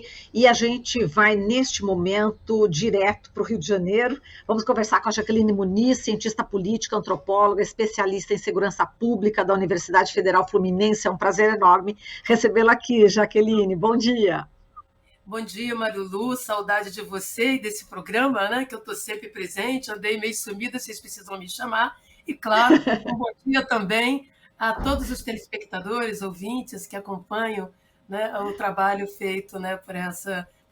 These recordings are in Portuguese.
aqui e a gente vai, neste momento, direto para o Rio de Janeiro. Vamos conversar com a Jaqueline Muniz, cientista política, antropóloga, especialista em segurança pública da Universidade Federal Fluminense. É um prazer enorme recebê-la aqui, Jaqueline. Bom dia. Bom dia, Marilu, saudade de você e desse programa, né, que eu estou sempre presente, andei meio sumida, vocês precisam me chamar. E, claro, um bom dia também a todos os telespectadores, ouvintes que acompanham, né, o trabalho feito, né, por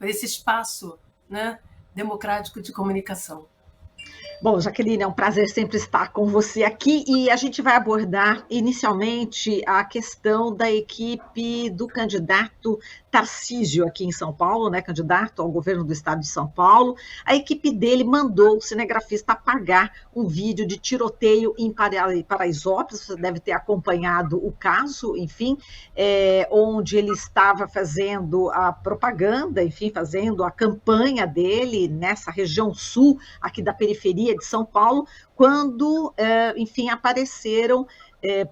esse espaço, né, democrático de comunicação. Bom, Jaqueline, é um prazer sempre estar com você aqui e a gente vai abordar inicialmente a questão da equipe do candidato Tarcísio aqui em São Paulo, né, candidato ao governo do estado de São Paulo. A equipe dele mandou o cinegrafista apagar um vídeo de tiroteio em Paraisópolis, você deve ter acompanhado o caso, enfim, onde ele estava fazendo a propaganda, enfim, fazendo a campanha dele nessa região sul aqui da periferia de São Paulo, quando, enfim, apareceram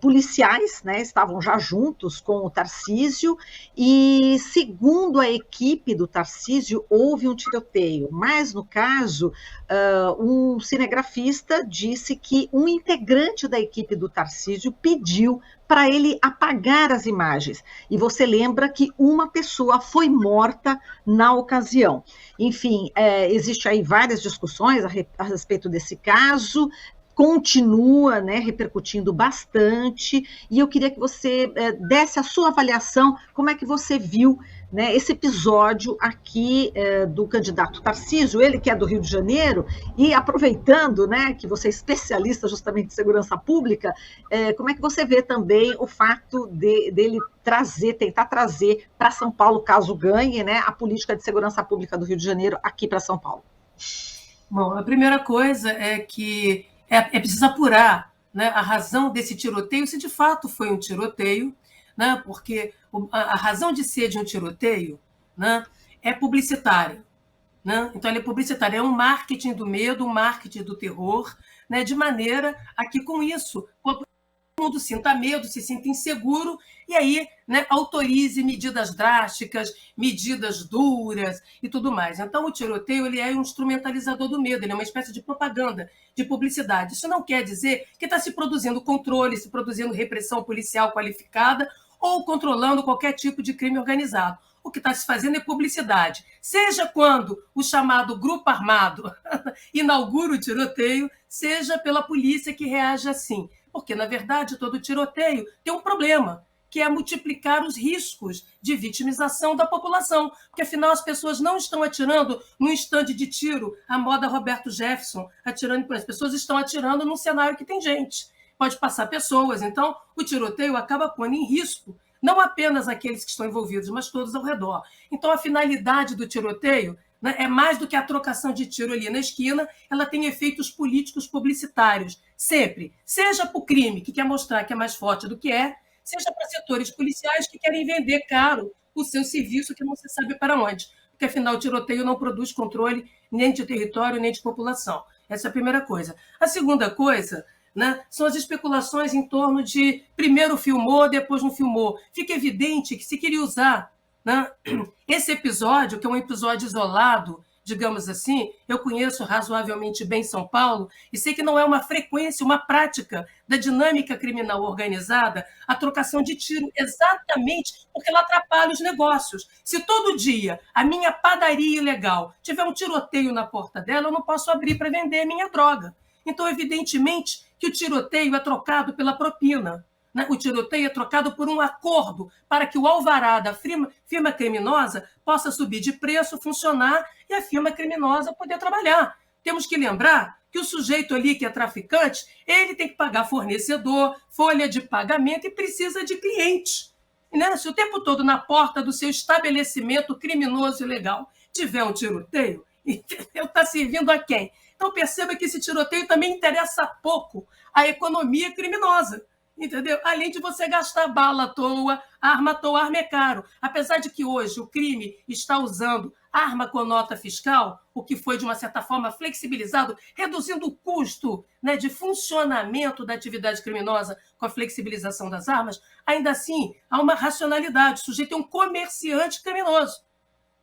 policiais, né, estavam já juntos com o Tarcísio, e segundo a equipe do Tarcísio, houve um tiroteio, mas no caso, um cinegrafista disse que um integrante da equipe do Tarcísio pediu para ele apagar as imagens, e você lembra que uma pessoa foi morta na ocasião. Enfim, existe aí várias discussões a respeito desse caso, continua, né, repercutindo bastante, e eu queria que você desse a sua avaliação, como é que você viu, né, esse episódio aqui do candidato Tarcísio, ele que é do Rio de Janeiro, e aproveitando, né, que você é especialista justamente em segurança pública, como é que você vê também o fato dele tentar trazer para São Paulo, caso ganhe, né, a política de segurança pública do Rio de Janeiro aqui para São Paulo? Bom, a primeira coisa é que é preciso apurar, né, a razão desse tiroteio, se de fato foi um tiroteio, né, porque a razão de ser de um tiroteio, né, é publicitária. Né? Então, ele é publicitário, é um marketing do medo, um marketing do terror, né, de maneira a que, com isso, mundo sinta medo, se sinta inseguro, e aí, né, autorize medidas drásticas, medidas duras e tudo mais. Então, o tiroteio ele é um instrumentalizador do medo, ele é uma espécie de propaganda, de publicidade. Isso não quer dizer que está se produzindo controle, se produzindo repressão policial qualificada ou controlando qualquer tipo de crime organizado. O que está se fazendo é publicidade. Seja quando o chamado grupo armado inaugura o tiroteio, seja pela polícia que reage assim. Porque, na verdade, todo tiroteio tem um problema, que é multiplicar os riscos de vitimização da população. Porque, afinal, as pessoas não estão atirando num estande de tiro, à moda Roberto Jefferson, atirando. As pessoas estão atirando num cenário que tem gente. Pode passar pessoas. Então, o tiroteio acaba pondo em risco não apenas aqueles que estão envolvidos, mas todos ao redor. Então, a finalidade do tiroteio, né, é mais do que a trocação de tiro ali na esquina, ela tem efeitos políticos publicitários, sempre. Seja para o crime, que quer mostrar que é mais forte do que é, seja para setores policiais que querem vender caro o seu serviço, que não se sabe para onde. Porque, afinal, o tiroteio não produz controle nem de território, nem de população. Essa é a primeira coisa. A segunda coisa, né, são as especulações em torno de primeiro filmou, depois não filmou. Fica evidente que se queria usar, né, esse episódio, que é um episódio isolado, digamos assim, eu conheço razoavelmente bem São Paulo e sei que não é uma frequência, uma prática da dinâmica criminal organizada a trocação de tiro, exatamente porque ela atrapalha os negócios. Se todo dia a minha padaria ilegal tiver um tiroteio na porta dela, eu não posso abrir para vender minha droga. Então, evidentemente, que o tiroteio é trocado pela propina. Né? O tiroteio é trocado por um acordo para que o alvará da firma criminosa possa subir de preço, funcionar e a firma criminosa poder trabalhar. Temos que lembrar que o sujeito ali que é traficante, ele tem que pagar fornecedor, folha de pagamento e precisa de cliente. Né? Se o tempo todo na porta do seu estabelecimento criminoso e ilegal tiver um tiroteio, está servindo a quem? Então, perceba que esse tiroteio também interessa pouco à economia criminosa, entendeu? Além de você gastar bala à toa, arma é caro. Apesar de que hoje o crime está usando arma com nota fiscal, o que foi, de uma certa forma, flexibilizado, reduzindo o custo, né, de funcionamento da atividade criminosa com a flexibilização das armas, ainda assim há uma racionalidade. O sujeito é um comerciante criminoso.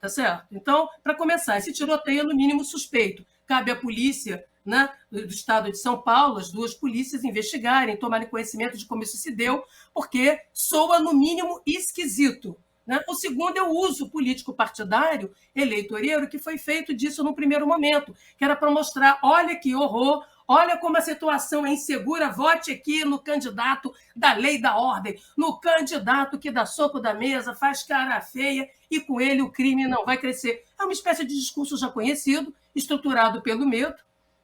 tá certo? Então, para começar, esse tiroteio é no mínimo suspeito. Cabe à polícia, né, do estado de São Paulo, as duas polícias investigarem, tomarem conhecimento de como isso se deu, porque soa no mínimo esquisito. Né? O segundo é o uso político partidário, eleitoreiro, que foi feito disso no primeiro momento, que era para mostrar, olha que horror, olha como a situação é insegura, vote aqui no candidato da lei e da ordem, no candidato que dá soco da mesa, faz cara feia e com ele o crime não vai crescer. É uma espécie de discurso já conhecido, estruturado pelo medo,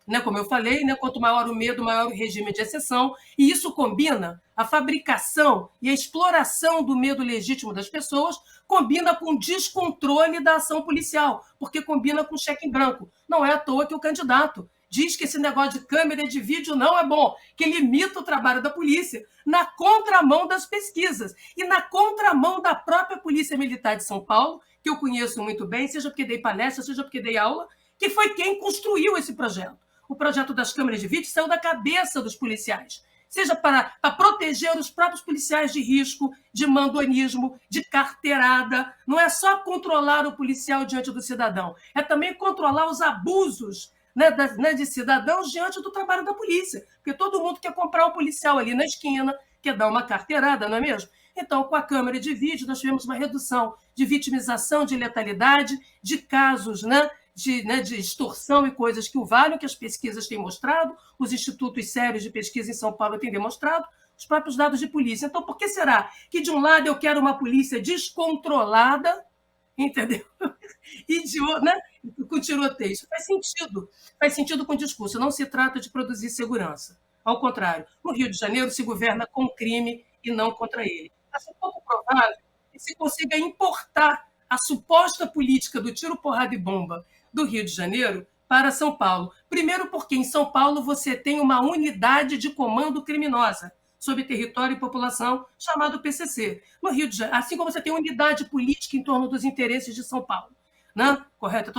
né? Como eu falei, né? Quanto maior o medo, maior o regime de exceção, e isso combina a fabricação e a exploração do medo legítimo das pessoas, combina com o descontrole da ação policial, porque combina com cheque em branco. Não é à toa que o candidato diz que esse negócio de câmera de vídeo não é bom, que limita o trabalho da polícia, na contramão das pesquisas e na contramão da própria Polícia Militar de São Paulo, que eu conheço muito bem, seja porque dei palestra, seja porque dei aula, que foi quem construiu esse projeto. O projeto das câmeras de vídeo saiu da cabeça dos policiais, seja para proteger os próprios policiais de risco, de mandonismo, de carteirada. Não é só controlar o policial diante do cidadão, é também controlar os abusos, né, de cidadãos diante do trabalho da polícia. Porque todo mundo quer comprar um policial ali na esquina, quer dar uma carteirada, não é mesmo? Então, com a câmera de vídeo, nós tivemos uma redução de vitimização, de letalidade, de casos, né, de extorsão e coisas que o valem, que as pesquisas têm mostrado, os institutos sérios de pesquisa em São Paulo têm demonstrado, os próprios dados de polícia. Então, por que será que, de um lado, eu quero uma polícia descontrolada, entendeu? E de outro, né, com tiroteio? Isso faz sentido com o discurso. Não se trata de produzir segurança. Ao contrário, no Rio de Janeiro se governa com o crime e não contra ele. Acho pouco provável que se consiga importar a suposta política do tiro, porrada e bomba do Rio de Janeiro para São Paulo. Primeiro porque em São Paulo você tem uma unidade de comando criminosa sob território e população, chamado PCC. No Rio de Janeiro, assim como você tem unidade política em torno dos interesses de São Paulo. Né? Correto?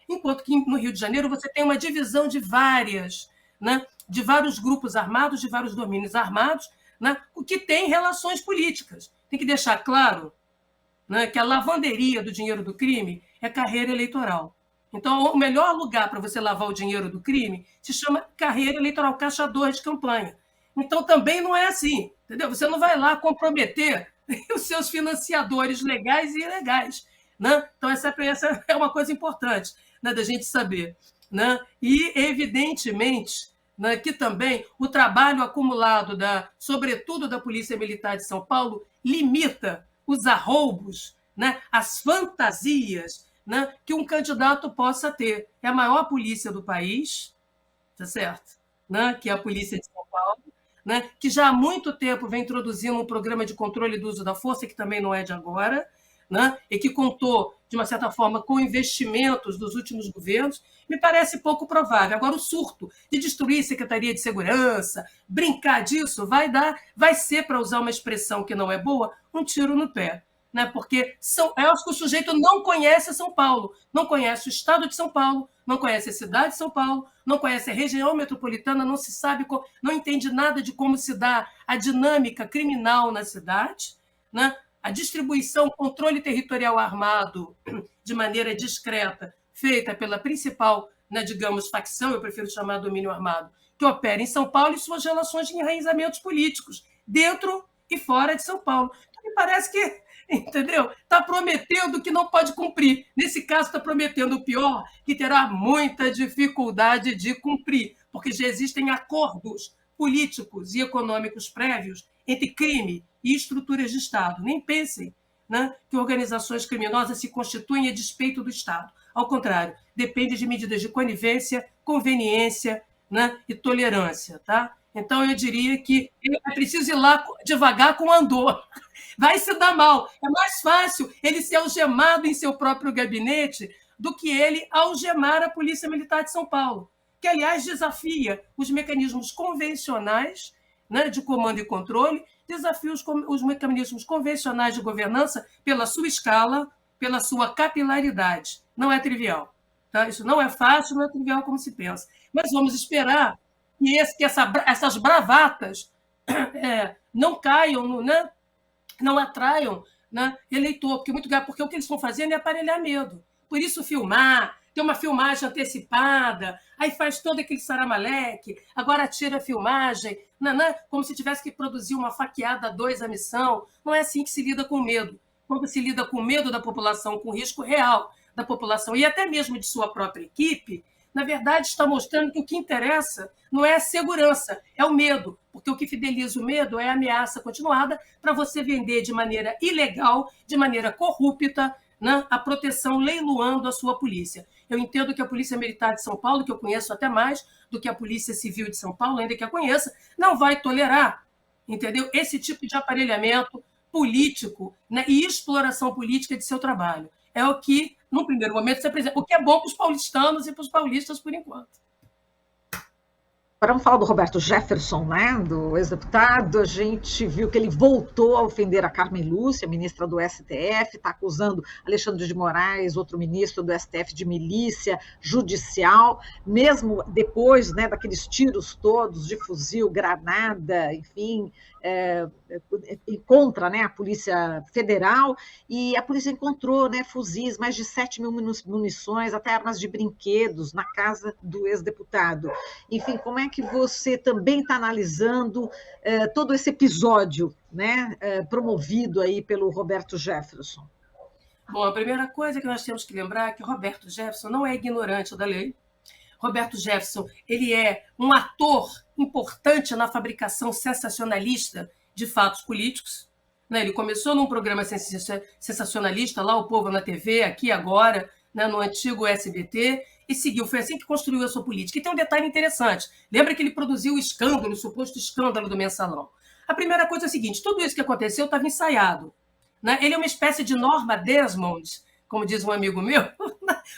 Enquanto que no Rio de Janeiro você tem uma divisão de de vários grupos armados, de vários domínios armados, né? O que tem relações políticas. Tem que deixar claro, né, que a lavanderia do dinheiro do crime é carreira eleitoral. Então, o melhor lugar para você lavar o dinheiro do crime se chama carreira eleitoral, caixa 2 de campanha. Então, também não é assim, entendeu? Você não vai lá comprometer os seus financiadores legais e ilegais. Né? Então, essa é uma coisa importante, né, da gente saber. Né? E, evidentemente, né, que também o trabalho acumulado, sobretudo da Polícia Militar de São Paulo, limita os arroubos, né, as fantasias, né, que um candidato possa ter. É a maior polícia do país, tá certo? Né, que é a Polícia de São Paulo, né, que já há muito tempo vem introduzindo um programa de controle do uso da força, que também não é de agora, né, e que contou, de uma certa forma, com investimentos dos últimos governos, me parece pouco provável. Agora, o surto de destruir a Secretaria de Segurança, brincar disso, vai ser, para usar uma expressão que não é boa, um tiro no pé. Né? Porque eu acho que o sujeito não conhece São Paulo, não conhece o estado de São Paulo, não conhece a cidade de São Paulo, não conhece a região metropolitana, não se sabe, não entende nada de como se dá a dinâmica criminal na cidade, né? A distribuição, controle territorial armado de maneira discreta, feita pela principal, né, digamos, facção, eu prefiro chamar domínio armado, que opera em São Paulo e suas relações de enraizamentos políticos, dentro e fora de São Paulo. Então, me parece que, entendeu? Está prometendo que não pode cumprir. Nesse caso, está prometendo o pior, que terá muita dificuldade de cumprir, porque já existem acordos políticos e econômicos prévios entre crime e estruturas de Estado. Nem pensem, né, que organizações criminosas se constituem a despeito do Estado. Ao contrário, depende de medidas de conivência, conveniência, né, e tolerância. Tá? Então, eu diria que é preciso ir lá devagar com o andor. Vai se dar mal. É mais fácil ele ser algemado em seu próprio gabinete do que ele algemar a Polícia Militar de São Paulo, que, aliás, desafia os mecanismos convencionais, né, de comando e controle, desafia os mecanismos convencionais de governança pela sua escala, pela sua capilaridade. Não é trivial. Tá? Isso não é fácil, não é trivial como se pensa. Mas vamos esperar que essas bravatas não caiam, né, não atraiam né, eleitor, porque o que eles estão fazendo é aparelhar medo. Por isso, filmar, tem uma filmagem antecipada, aí faz todo aquele saramaleque, agora tira a filmagem, como se tivesse que produzir uma faqueada a 2 à missão. Não é assim que se lida com medo. Quando se lida com medo da população, com risco real da população e até mesmo de sua própria equipe, na verdade está mostrando que o que interessa não é a segurança, é o medo, porque o que fideliza o medo é a ameaça continuada para você vender de maneira ilegal, de maneira corrupta, né, a proteção, leiloando a sua polícia. Eu entendo que a Polícia Militar de São Paulo, que eu conheço até mais do que a Polícia Civil de São Paulo, ainda que a conheça, não vai tolerar, entendeu? Esse tipo de aparelhamento político, né, e exploração política de seu trabalho. É o que, no primeiro momento, se apresenta. O que é bom para os paulistanos e para os paulistas, por enquanto. Agora vamos falar do Roberto Jefferson, né, do ex-deputado. A gente viu que ele voltou a ofender a Carmen Lúcia, ministra do STF, está acusando Alexandre de Moraes, outro ministro do STF, de milícia judicial, mesmo depois, né, daqueles tiros todos de fuzil, granada, enfim, contra, né, a Polícia Federal, e a polícia encontrou, né, fuzis, mais de 7 mil munições, até armas de brinquedos na casa do ex-deputado. Enfim, como é que você também está analisando todo esse episódio, né, promovido aí pelo Roberto Jefferson? Bom, a primeira coisa que nós temos que lembrar é que Roberto Jefferson não é ignorante da lei. Roberto Jefferson, ele é um ator importante na fabricação sensacionalista de fatos políticos. Ele começou num programa sensacionalista, lá o Povo na TV, aqui agora, né, no antigo SBT, e seguiu. Foi assim que construiu a sua política. E tem um detalhe interessante. Lembra que ele produziu o escândalo, o suposto escândalo do Mensalão. A primeira coisa é a seguinte, tudo isso que aconteceu estava ensaiado. Né? Ele é uma espécie de Norma Desmond, como diz um amigo meu,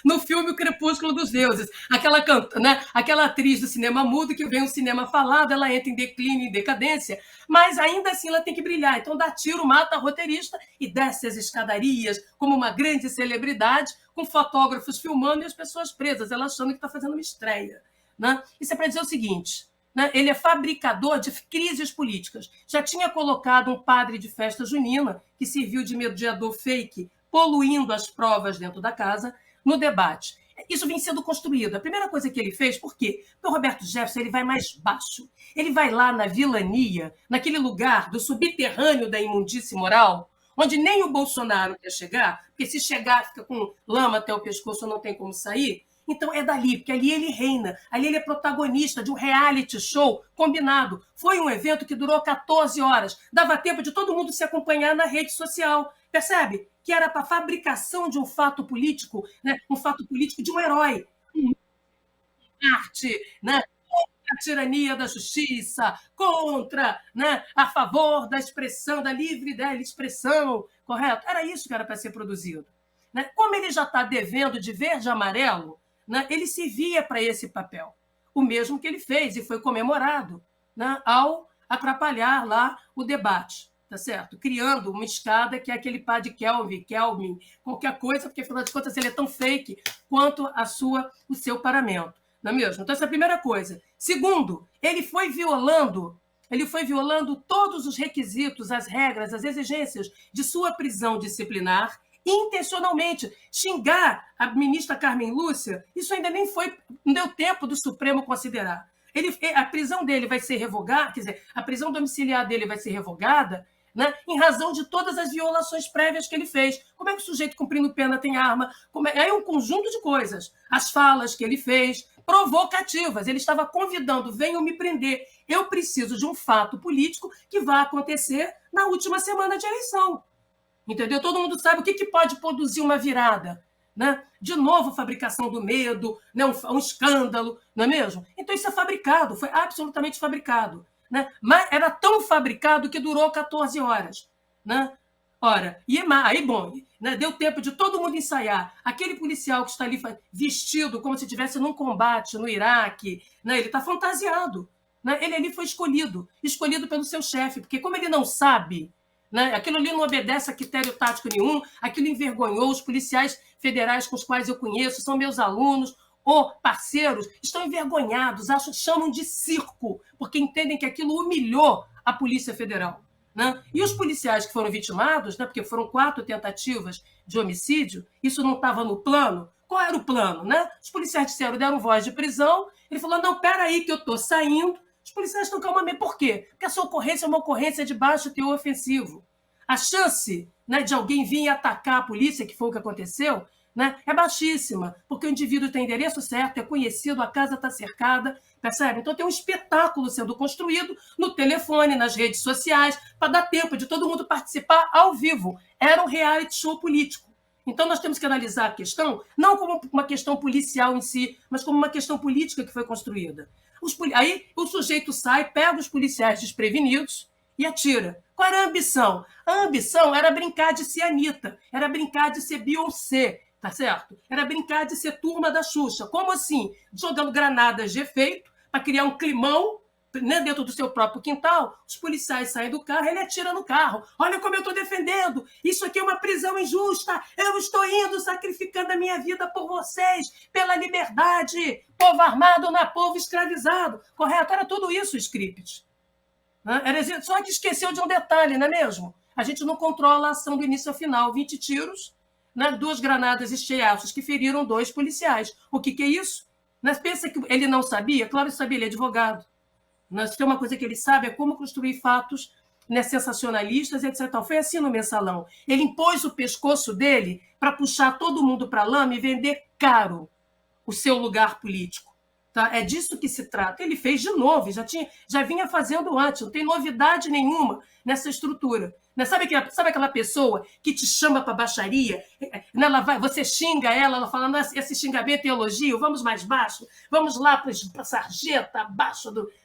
no filme O Crepúsculo dos Deuses. Aquela atriz do cinema mudo que vem um cinema falado, ela entra em declínio, em decadência, mas ainda assim ela tem que brilhar. Então dá tiro, mata a roteirista e desce as escadarias como uma grande celebridade, com fotógrafos filmando e as pessoas presas, ela achando que está fazendo uma estreia. Né? Isso é para dizer o seguinte, né? Ele é fabricador de crises políticas. Já tinha colocado um padre de festa junina, que serviu de mediador fake, poluindo as provas dentro da casa, no debate. Isso vem sendo construído. A primeira coisa que ele fez, por quê? Porque o Roberto Jefferson ele vai mais baixo. Ele vai lá na vilania, naquele lugar do subterrâneo da imundície moral, onde nem o Bolsonaro quer chegar, porque se chegar fica com lama até o pescoço, não tem como sair. Então é dali, porque ali ele reina, ali ele é protagonista de um reality show combinado. Foi um evento que durou 14 horas, dava tempo de todo mundo se acompanhar na rede social, percebe? Que era para a fabricação de um fato político, né? Um fato político de um herói, arte, né? Contra a tirania da justiça, contra, né? A favor da expressão, da livre expressão, correto? Era isso que era para ser produzido. Né? Como ele já está devendo de verde e amarelo, né? Ele se via para esse papel, o mesmo que ele fez e foi comemorado, né? Ao atrapalhar lá o debate. Tá certo? Criando uma escada que é aquele pá de Kelvin, qualquer coisa, porque afinal de contas ele é tão fake quanto o seu paramento, não é mesmo? Então essa é a primeira coisa. Segundo, ele foi violando todos os requisitos, as regras, as exigências de sua prisão disciplinar, intencionalmente. Xingar a ministra Carmen Lúcia, isso ainda não deu tempo do Supremo considerar. A prisão dele vai ser revogada, quer dizer, a prisão domiciliar dele vai ser revogada, né, em razão de todas as violações prévias que ele fez. Como é que o sujeito cumprindo pena tem arma? É um conjunto de coisas. As falas que ele fez, provocativas. Ele estava convidando, venham me prender. Eu preciso de um fato político que vai acontecer na última semana de eleição. Entendeu? Todo mundo sabe o que pode produzir uma virada. Né? De novo, fabricação do medo, né? Um escândalo, não é mesmo? Então isso é fabricado, foi absolutamente fabricado. Né? Mas era tão fabricado que durou 14 horas. Né? Ora, aí, bom, né? Deu tempo de todo mundo ensaiar. Aquele policial que está ali vestido como se estivesse num combate no Iraque, né? Ele está fantasiado. Né? Ele ali foi escolhido pelo seu chefe, porque como ele não sabe, né? Aquilo ali não obedece a critério tático nenhum, aquilo envergonhou os policiais federais com os quais eu conheço, são meus alunos, ou parceiros, estão envergonhados, chamam de circo, porque entendem que aquilo humilhou a Polícia Federal. Né? E os policiais que foram vitimados, né, porque foram 4 tentativas de homicídio, isso não estava no plano. Qual era o plano? Né? Os policiais disseram, deram voz de prisão, ele falou, não, peraí que eu estou saindo. Os policiais estão calmamente. Por quê? Porque essa ocorrência é uma ocorrência de baixo teor ofensivo. A chance, né, de alguém vir atacar a polícia, que foi o que aconteceu, né, é baixíssima, porque o indivíduo tem endereço certo, é conhecido, a casa está cercada, percebe? Então tem um espetáculo sendo construído no telefone, nas redes sociais, para dar tempo de todo mundo participar ao vivo. Era um reality show político. Então nós temos que analisar a questão não como uma questão policial em si, mas como uma questão política que foi construída. Aí o sujeito sai, pega os policiais desprevenidos e atira. Qual era a ambição? A ambição era brincar de ser Anitta, era brincar de ser Beyoncé, tá certo? Era brincar de ser turma da Xuxa. Como assim? Jogando granadas de efeito para criar um climão, né, dentro do seu próprio quintal. Os policiais saem do carro, ele atira no carro. Olha como eu estou defendendo. Isso aqui é uma prisão injusta. Eu estou indo sacrificando a minha vida por vocês, pela liberdade. Povo armado não é povo escravizado. Correto? Era tudo isso o script. Só que esqueceu de um detalhe, não é mesmo? A gente não controla a ação do início ao final. 20 tiros, né, 2 granadas estilhaços que feriram 2 policiais. O que é isso? Mas pensa que ele não sabia? Claro que sabia, ele é advogado. Se tem uma coisa que ele sabe é como construir fatos, né, sensacionalistas, etc. Foi assim no Mensalão. Ele impôs o pescoço dele para puxar todo mundo para a lama e vender caro o seu lugar político. Tá? É disso que se trata. Ele fez de novo, já vinha fazendo antes, não tem novidade nenhuma nessa estrutura. Né? Sabe aquela pessoa que te chama para baixaria? Né? Você xinga ela fala, esse xingamento é elogio, vamos mais baixo, vamos lá para a sarjeta,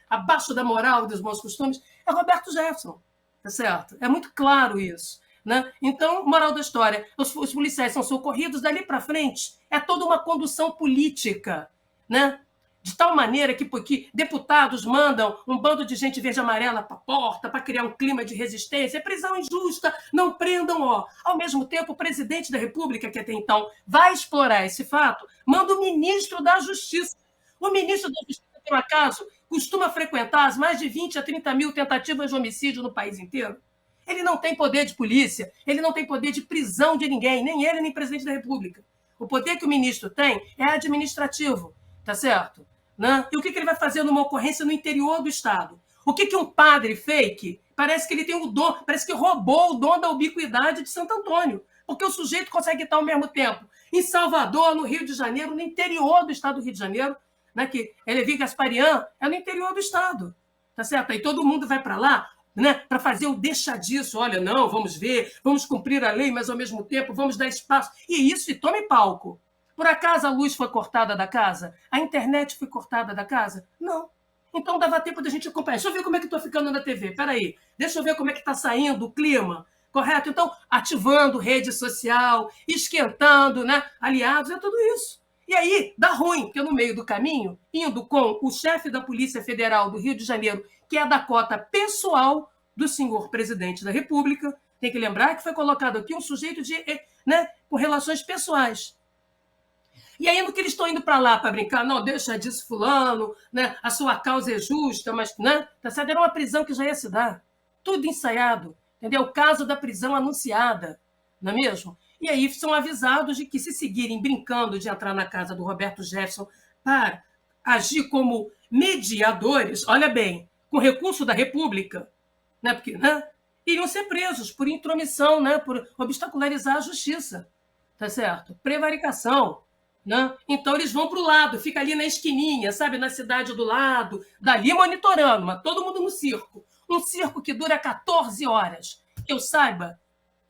abaixo da moral e dos bons costumes. É Roberto Jefferson, tá certo? É muito claro isso. Né? Então, moral da história, os policiais são socorridos, dali para frente é toda uma condução política, né? De tal maneira que deputados mandam um bando de gente verde e amarela para a porta para criar um clima de resistência. É prisão injusta, não prendam. Ao mesmo tempo, o presidente da República, que até então vai explorar esse fato, manda o ministro da Justiça. O ministro da Justiça, por acaso, costuma frequentar as mais de 20 a 30 mil tentativas de homicídio no país inteiro. Ele não tem poder de polícia, ele não tem poder de prisão de ninguém, nem ele, nem o presidente da República. O poder que o ministro tem é administrativo, tá certo? Né? E o que ele vai fazer numa ocorrência no interior do Estado? O que um padre fake, parece que ele tem o dom, parece que roubou o dom da ubiquidade de Santo Antônio, porque o sujeito consegue estar ao mesmo tempo em Salvador, no Rio de Janeiro, no interior do Estado do Rio de Janeiro, né, que Levi Gasparian é no interior do Estado, tá certo? Aí todo mundo vai para lá, né, para fazer o deixa disso, olha, não, vamos ver, vamos cumprir a lei, mas ao mesmo tempo vamos dar espaço, e tome palco. Por acaso a luz foi cortada da casa? A internet foi cortada da casa? Não. Então dava tempo da gente acompanhar. Deixa eu ver como é que estou ficando na TV. Peraí, deixa eu ver como é que está saindo o clima. Correto? Então, ativando rede social, esquentando, né? Aliados, é tudo isso. E aí, dá ruim, porque no meio do caminho, indo com o chefe da Polícia Federal do Rio de Janeiro, que é da cota pessoal do senhor presidente da República, tem que lembrar que foi colocado aqui um sujeito né, com relações pessoais. E aí, no que eles estão indo para lá para brincar, não, deixa disso, fulano, né? A sua causa é justa, mas, né? Tá certo? Era uma prisão que já ia se dar. Tudo ensaiado, entendeu? O caso da prisão anunciada, não é mesmo? E aí são avisados de que, se seguirem brincando de entrar na casa do Roberto Jefferson para agir como mediadores, olha bem, com recurso da República, né? Porque, né? Iriam ser presos por intromissão, né? Por obstacularizar a justiça, tá certo? Prevaricação. Né? Então eles vão para o lado, fica ali na esquininha, sabe, na cidade do lado, dali monitorando, mas todo mundo no circo. Um circo que dura 14 horas. Que eu saiba,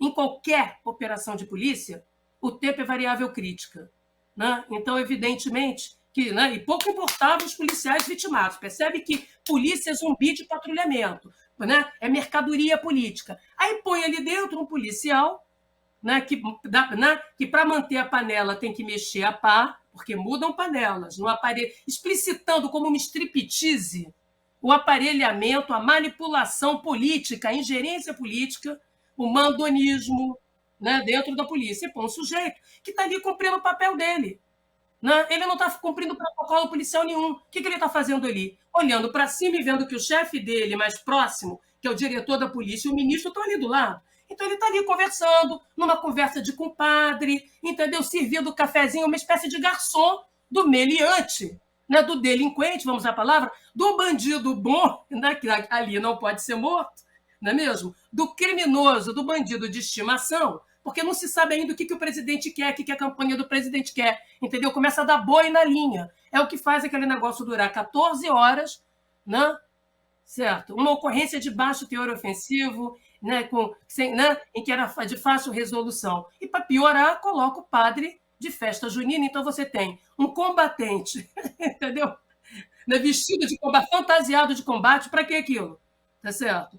em qualquer operação de polícia, o tempo é variável crítica. Né? Então, evidentemente, que, né, e pouco importava os policiais vitimados. Percebe que polícia é zumbi de patrulhamento, né? É mercadoria política. Aí põe ali dentro um policial, né, que para manter a panela tem que mexer a pá, porque mudam panelas, no aparelho, explicitando como uma striptease o aparelhamento, a manipulação política, a ingerência política, o mandonismo, né, dentro da polícia. E põe um sujeito que está ali cumprindo o papel dele. Né? Ele não está cumprindo protocolo policial nenhum. O que ele está fazendo ali? Olhando para cima e vendo que o chefe dele, mais próximo, que é o diretor da polícia, e o ministro estão ali do lado. Então, ele está ali conversando, numa conversa de compadre, entendeu? Servindo o cafezinho, uma espécie de garçom do meliante, né? Do delinquente, vamos usar a palavra, do bandido bom, né? Que ali não pode ser morto, não é mesmo? Do criminoso, do bandido de estimação, porque não se sabe ainda o que o presidente quer, o que a campanha do presidente quer, entendeu? Começa a dar boi na linha. É o que faz aquele negócio durar 14 horas, né? Certo? Uma ocorrência de baixo teor ofensivo, né, em que era de fácil resolução. E, para piorar, coloca o padre de festa junina. Então, você tem um combatente, entendeu? Vestido de combate, fantasiado de combate, para que aquilo? Tá certo?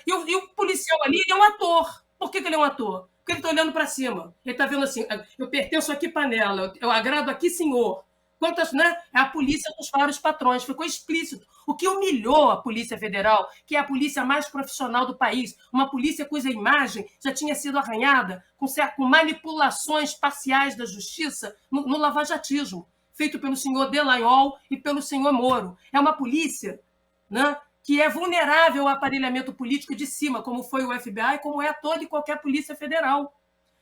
E o policial ali, ele é um ator. Por que ele é um ator? Porque ele está olhando para cima. Ele está vendo assim, eu pertenço aqui, panela, eu agrado aqui, senhor. Quantas, né? É a polícia dos vários patrões, ficou explícito. O que humilhou a Polícia Federal, que é a polícia mais profissional do país, uma polícia cuja imagem já tinha sido arranhada com manipulações parciais da justiça no lavajatismo, feito pelo senhor Delayol e pelo senhor Moro. É uma polícia, né, que é vulnerável ao aparelhamento político de cima, como foi o FBI, como é toda e qualquer polícia federal,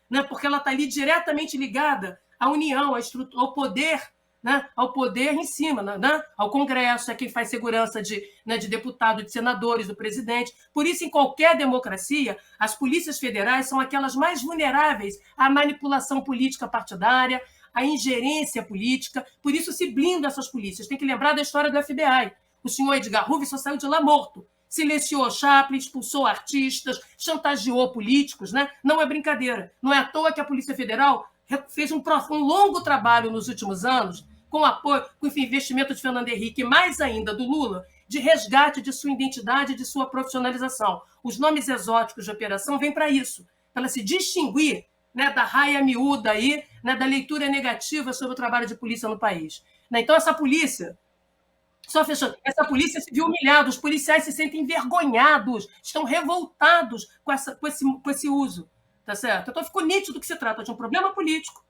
né, porque ela está ali diretamente ligada à União, ao poder, né, ao poder em cima, né, ao Congresso, é quem faz segurança de deputados, de senadores, do presidente. Por isso, em qualquer democracia, as polícias federais são aquelas mais vulneráveis à manipulação política partidária, à ingerência política. Por isso se blindam essas polícias. Tem que lembrar da história do FBI. O senhor Edgar Hoover só saiu de lá morto. Silenciou Chaplin, expulsou artistas, chantageou políticos, né? Não é brincadeira. Não é à toa que a Polícia Federal fez um longo trabalho nos últimos anos, com apoio, com investimento de Fernando Henrique, e mais ainda do Lula, de resgate de sua identidade e de sua profissionalização. Os nomes exóticos de operação vêm para isso, para se distinguir, né, da raia miúda aí, né, da leitura negativa sobre o trabalho de polícia no país. Então, essa polícia, só fechando, essa polícia se viu humilhada, os policiais se sentem envergonhados, estão revoltados com esse uso. Tá certo? Então, ficou nítido que se trata de um problema político,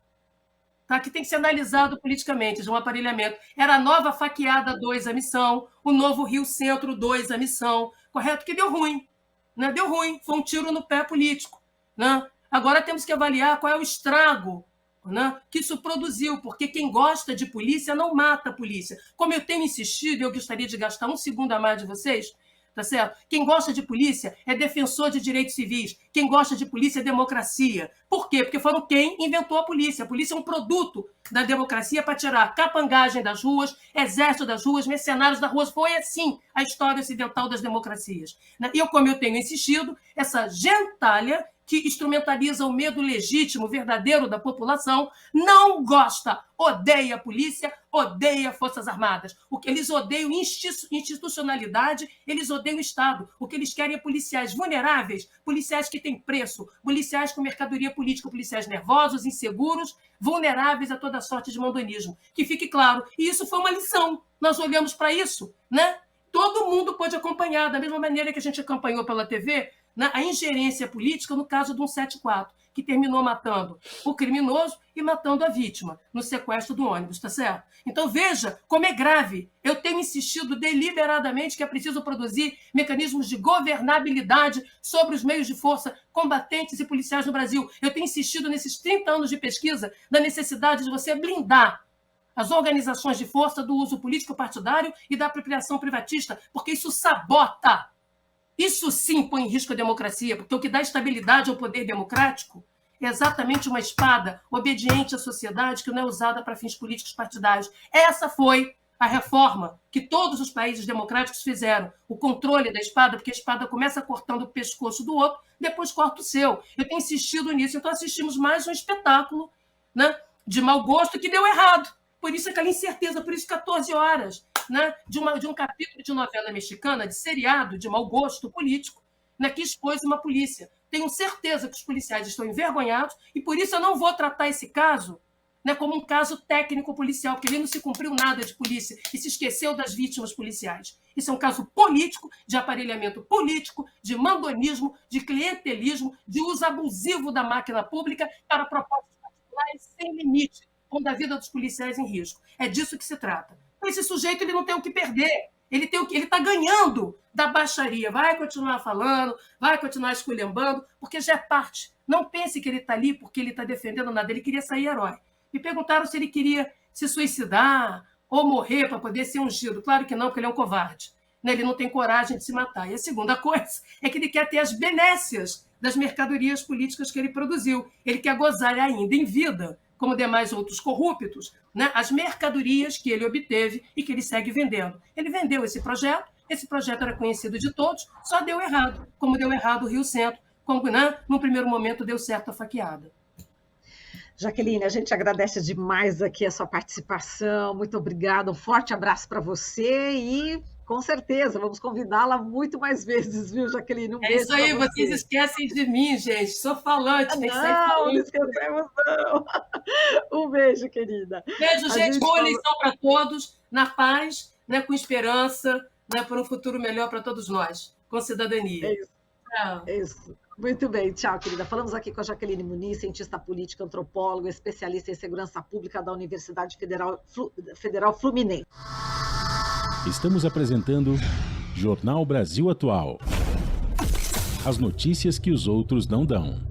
tá? Que tem que ser analisado politicamente, de um aparelhamento. Era a nova faqueada 2 a missão, o novo Rio Centro 2 a missão, correto? Que deu ruim. Né? Deu ruim, foi um tiro no pé político. Né? Agora temos que avaliar qual é o estrago, né, que isso produziu, porque quem gosta de polícia não mata a polícia. Como eu tenho insistido, e eu gostaria de gastar um segundo a mais de vocês, tá certo? Quem gosta de polícia é defensor de direitos civis. Quem gosta de polícia é democracia. Por quê? Porque foram quem inventou a polícia. A polícia é um produto da democracia para tirar capangagem das ruas, exército das ruas, mercenários das ruas. Foi assim a história ocidental das democracias. E como eu tenho insistido, essa gentalha que instrumentaliza o medo legítimo, verdadeiro da população, não gosta, odeia a polícia, odeia Forças Armadas. O que eles odeiam institucionalidade, eles odeiam o Estado. O que eles querem é policiais vulneráveis, policiais que têm preço, policiais com mercadoria política, policiais nervosos, inseguros, vulneráveis a toda sorte de mandonismo. Que fique claro. E isso foi uma lição. Nós olhamos para isso, né? Todo mundo pode acompanhar, da mesma maneira que a gente acompanhou pela TV, né, a ingerência política no caso do 174, que terminou matando o criminoso e matando a vítima no sequestro do ônibus, tá certo? Então, veja como é grave. Eu tenho insistido deliberadamente que é preciso produzir mecanismos de governabilidade sobre os meios de força combatentes e policiais no Brasil. Eu tenho insistido nesses 30 anos de pesquisa da necessidade de você blindar as organizações de força do uso político partidário e da apropriação privatista, porque isso sabota. Isso sim põe em risco a democracia, porque o que dá estabilidade ao poder democrático é exatamente uma espada obediente à sociedade que não é usada para fins políticos partidários. Essa foi a reforma que todos os países democráticos fizeram, o controle da espada, porque a espada começa cortando o pescoço do outro, depois corta o seu. Eu tenho insistido nisso, então assistimos mais um espetáculo, né, de mau gosto que deu errado. Por isso aquela incerteza, por isso 14 horas, né, de um capítulo de novela mexicana, de seriado, de mau gosto político, né, que expôs uma polícia. Tenho certeza que os policiais estão envergonhados e por isso eu não vou tratar esse caso, né, como um caso técnico-policial, porque ele não se cumpriu nada de polícia e se esqueceu das vítimas policiais. Isso é um caso político, de aparelhamento político, de mandonismo, de clientelismo, de uso abusivo da máquina pública para propósitos particulares sem limite, pondo a vida dos policiais em risco. É disso que se trata. Esse sujeito ele não tem o que perder. Ele tem o quê? Ele está ganhando da baixaria. Vai continuar falando, vai continuar esculhambando, porque já é parte. Não pense que ele está ali porque ele está defendendo nada. Ele queria sair herói. Me perguntaram se ele queria se suicidar ou morrer para poder ser ungido. Claro que não, porque ele é um covarde. Ele não tem coragem de se matar. E a segunda coisa é que ele quer ter as benécias das mercadorias políticas que ele produziu. Ele quer gozar ainda em vida, como demais outros corruptos, né, as mercadorias que ele obteve e que ele segue vendendo. Ele vendeu esse projeto era conhecido de todos, só deu errado, como deu errado o Rio Centro, como, né, no primeiro momento deu certo a faqueada. Jaqueline, a gente agradece demais aqui a sua participação, muito obrigada, um forte abraço para você e, com certeza, vamos convidá-la muito mais vezes, viu, Jaqueline? Um beijo isso aí, você. Vocês esquecem de mim, gente, sou falante, tem que sair falando. Não esquecemos não. Um beijo, querida. Beijo, gente, boa eleição para todos, na paz, né, com esperança, né, por um futuro melhor para todos nós, com cidadania. É isso. É isso. Muito bem, tchau, querida. Falamos aqui com a Jaqueline Muniz, cientista política, antropóloga, especialista em segurança pública da Universidade Federal Fluminense. Estamos apresentando Jornal Brasil Atual. As notícias que os outros não dão.